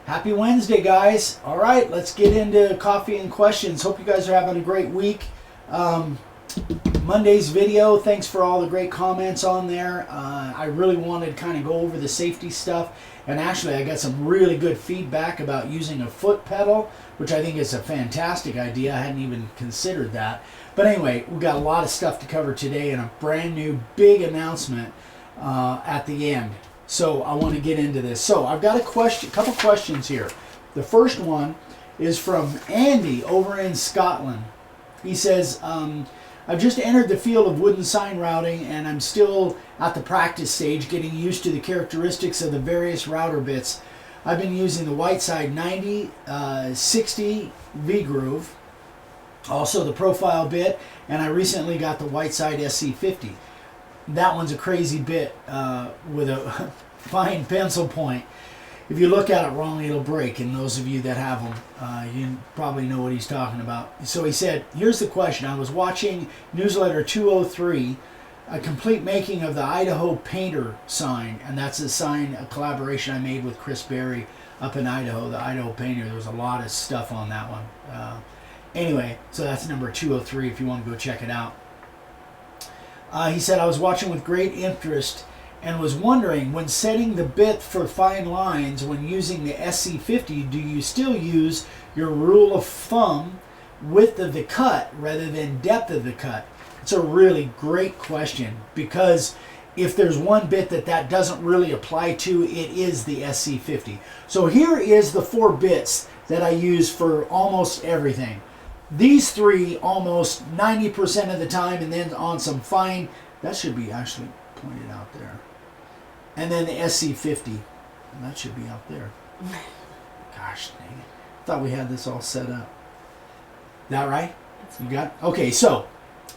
Happy Wednesday, guys. All right, let's get into coffee and questions. Hope you guys are having a great week. Monday's video, thanks for all the great comments on there. I really wanted to kind of go over the safety stuff. And actually, I got some really good feedback about using a foot pedal, which I think is a fantastic idea. I hadn't even considered that. But anyway, we've got a lot of stuff to cover today and a brand new big announcement at the end. So I want to get into this. So I've got a couple questions here. The first one is from Andy over in Scotland. He says, I've just entered the field of wooden sign routing and I'm still at the practice stage getting used to the characteristics of the various router bits. I've been using the Whiteside 90, 60 V-Groove, also the profile bit, and I recently got the Whiteside SC50. That one's a crazy bit with a fine pencil point. If you look at it wrong, it'll break, and those of you that have them, you probably know what he's talking about. So he said, here's the question. I was watching Newsletter 203, a complete making of the Idaho Painter sign, and that's a collaboration I made with Chris Berry up in Idaho, the Idaho Painter. There was a lot of stuff on that one. Anyway, so that's number 203 if you want to go check it out. He said, I was watching with great interest and was wondering, when setting the bit for fine lines when using the SC50, do you still use your rule of thumb, width of the cut rather than depth of the cut? It's a really great question, because if there's one bit that doesn't really apply to, it is the SC50. So here is the 4 bits that I use for almost everything. These 3 almost 90% of the time, and then on some fine, that should be actually pointed out there. And then the SC50, and that should be out there. Gosh dang it. I thought we had this all set up. That right? You got it? Okay, so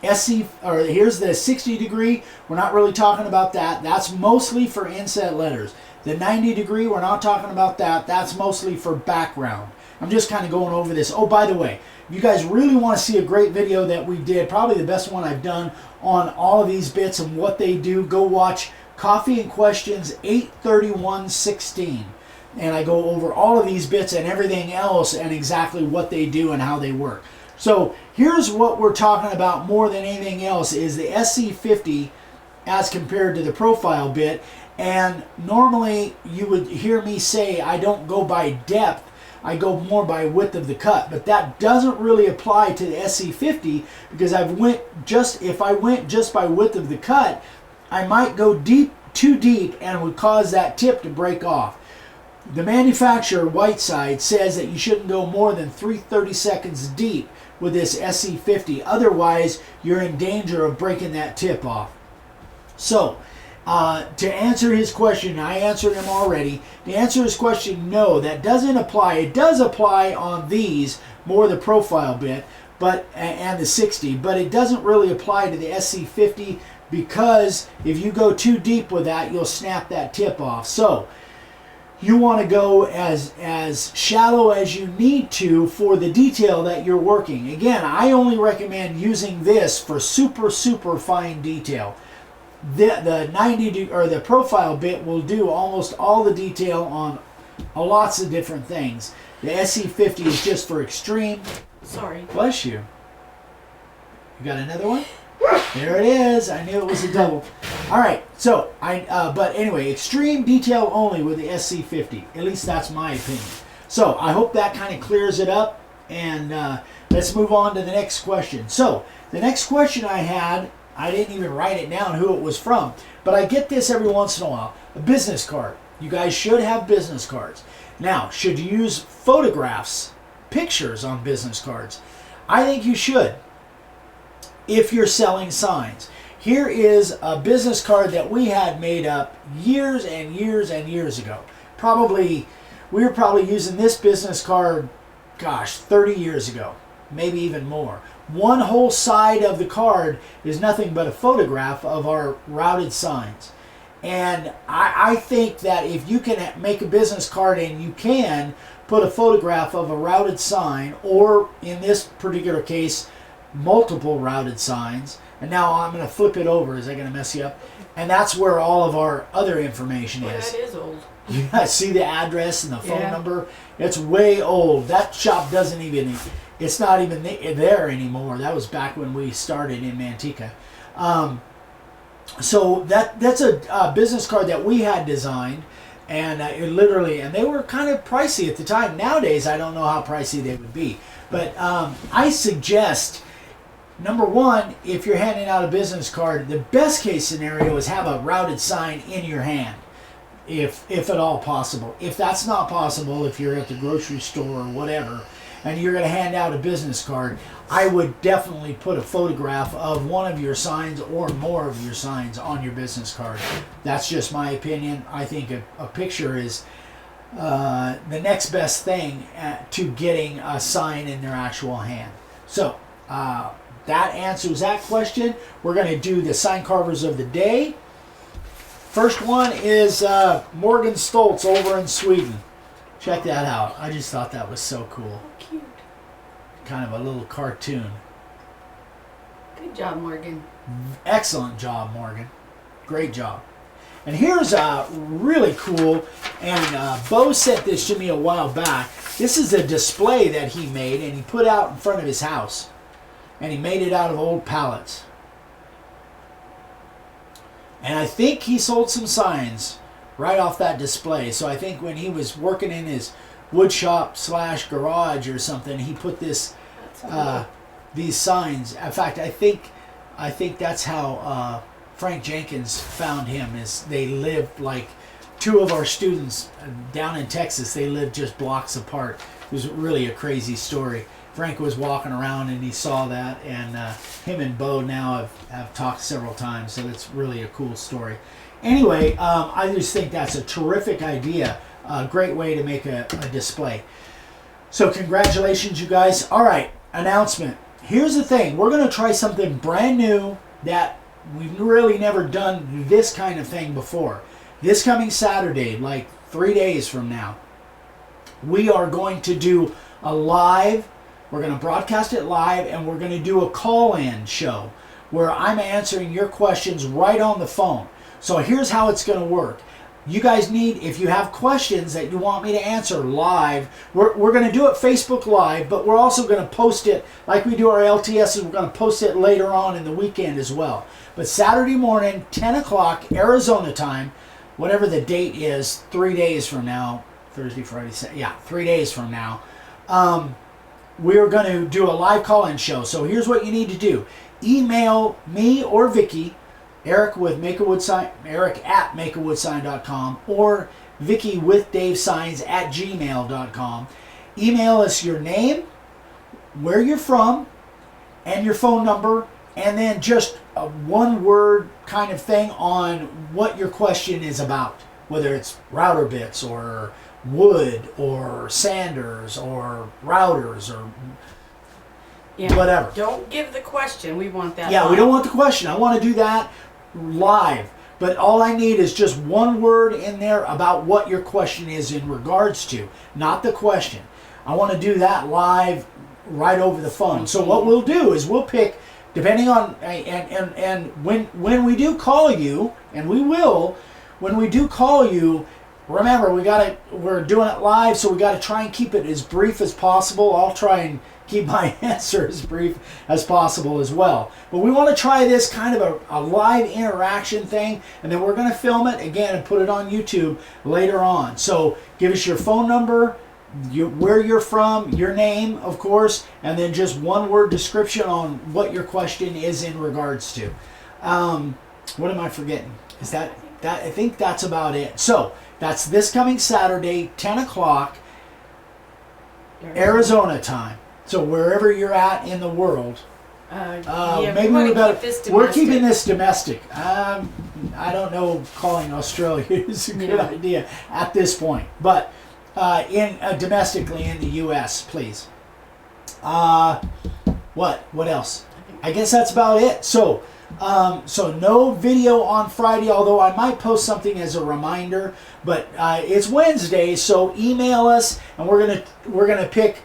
here's the 60 degree. We're not really talking about that. That's mostly for inset letters. The 90 degree, we're not talking about that. That's mostly for background. I'm just kind of going over this. Oh, by the way, if you guys really want to see a great video that we did, probably the best one I've done on all of these bits and what they do, go watch Coffee and Questions 83116. And I go over all of these bits and everything else and exactly what they do and how they work. So here's what we're talking about more than anything else is the SC50 as compared to the profile bit. And normally you would hear me say I don't go by depth, I go more by width of the cut, but that doesn't really apply to the SC50, because if I went just by width of the cut, I might go too deep and would cause that tip to break off. The manufacturer, Whiteside, says that you shouldn't go more than 3/32 deep with this SC50, otherwise you're in danger of breaking that tip off. So, to answer his question, I answered him already. To answer his question, no, that doesn't apply. It does apply on these, more the profile bit, and the 60, but it doesn't really apply to the SC50, because if you go too deep with that, you'll snap that tip off. So you want to go as shallow as you need to for the detail that you're working. Again, I only recommend using this for super, super fine detail. The 90 or the profile bit will do almost all the detail on lots of different things. The SC50 is just for extreme. Sorry. Bless you. You got another one? There it is. I knew it was a double. All right. So but anyway, extreme detail only with the SC50. At least that's my opinion. So I hope that kind of clears it up. And let's move on to the next question. So the next question I had, I didn't even write it down who it was from, but I get this every once in a while. A business card. You guys should have business cards. Now, should you use photographs, pictures on business cards? I think you should, if you're selling signs. Here is a business card that we had made up years and years and years ago. We were probably using this business card, 30 years ago, maybe even more. One whole side of the card is nothing but a photograph of our routed signs. And I think that if you can make a business card and you can put a photograph of a routed sign, or in this particular case, multiple routed signs, and now I'm going to flip it over. Is that going to mess you up? And that's where all of our other information is. That is old. You guys see the address and the phone number? It's way old. That shop doesn't even, it's not even there anymore. That was back when we started in Manteca. So that's a business card that we had designed, and it literally, and they were kind of pricey at the time. Nowadays, I don't know how pricey they would be, but I suggest, number one, if you're handing out a business card, the best case scenario is have a routed sign in your hand, if at all possible. If that's not possible, if you're at the grocery store or whatever, and you're going to hand out a business card, I would definitely put a photograph of one of your signs or more of your signs on your business card. That's just my opinion. I think a picture is the next best thing to getting a sign in their actual hand. So that answers that question. We're going to do the sign carvers of the day. First one is Morgan Stoltz over in Sweden. Check that out. I just thought that was so cool. Cute. Kind of a little cartoon. Good job, Morgan. Excellent job, Morgan. Great job. And here's really cool, and Bo sent this to me a while back. This is a display that he made, and he put out in front of his house. And he made it out of old pallets. And I think he sold some signs right off that display. So I think when he was working in his wood shop / garage or something, he put this these signs. In fact, I think that's how Frank Jenkins found him. Is they lived like two of our students down in Texas. They lived just blocks apart. It was really a crazy story. Frank was walking around and he saw that, and him and Bo now have talked several times, so it's really a cool story. Anyway, I just think that's a terrific idea, a great way to make a display. So congratulations, you guys. All right, announcement. Here's the thing. We're going to try something brand new that we've really never done this kind of thing before. This coming Saturday, like 3 days from now, we are going to do a live. We're going to broadcast it live, and we're going to do a call-in show where I'm answering your questions right on the phone. So here's how it's going to work. You guys need, if you have questions that you want me to answer live, we're going to do it Facebook Live, but we're also going to post it, like we do our LTSs, we're going to post it later on in the weekend as well. But Saturday morning, 10 o'clock, Arizona time, whatever the date is, 3 days from now, Thursday, Friday, 3 days from now, we're going to do a live call-in show. So here's what you need to do. Email me or Vicky, Eric at makeawoodsign.com, or Vicky with Dave Signs at gmail.com. Email us your name, where you're from, and your phone number, and then just a one-word kind of thing on what your question is about, whether it's router bits or wood or sanders or routers or whatever. Don't give the question. We want that. Yeah, we don't want the question. I want to do that live. But all I need is just one word in there about what your question is in regards to, not the question. I want to do that live right over the phone. So what we'll do is we'll pick, depending on, and when we do call you, and we will, when we do call you, remember, we're doing it live, so we got to try and keep it as brief as possible. I'll try and keep my answer as brief as possible as well. But we want to try this kind of a live interaction thing, and then we're going to film it again and put it on YouTube later on. So give us your phone number, where you're from, your name, of course, and then just one word description on what your question is in regards to. What am I forgetting? Is that I think that's about it. So that's this coming Saturday, 10 o'clock, Arizona time. So wherever you're at in the world, maybe we're keeping this domestic. I don't know, calling Australia is a good idea at this point, but domestically in the U.S., please. What else? I guess that's about it. So no video on Friday, although I might post something as a reminder. But it's Wednesday, so email us, and we're gonna pick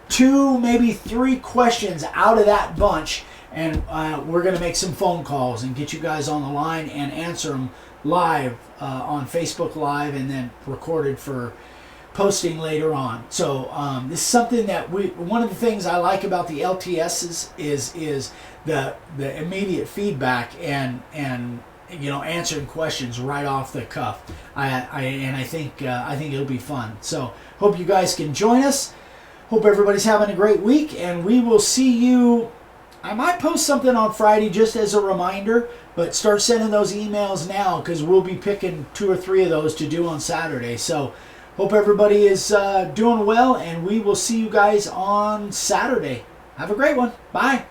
2, maybe 3 questions out of that bunch, and we're gonna make some phone calls and get you guys on the line and answer them live on Facebook Live and then recorded for posting later on. So this is something that one of the things I like about the LTSs is the immediate feedback and answering questions right off the cuff. I think it'll be fun. So hope you guys can join us. Hope everybody's having a great week, and we will see you. I might post something on Friday just as a reminder, but start sending those emails now because we'll be picking 2 or 3 of those to do on Saturday. So hope everybody is doing well, and we will see you guys on Saturday. Have a great one. Bye.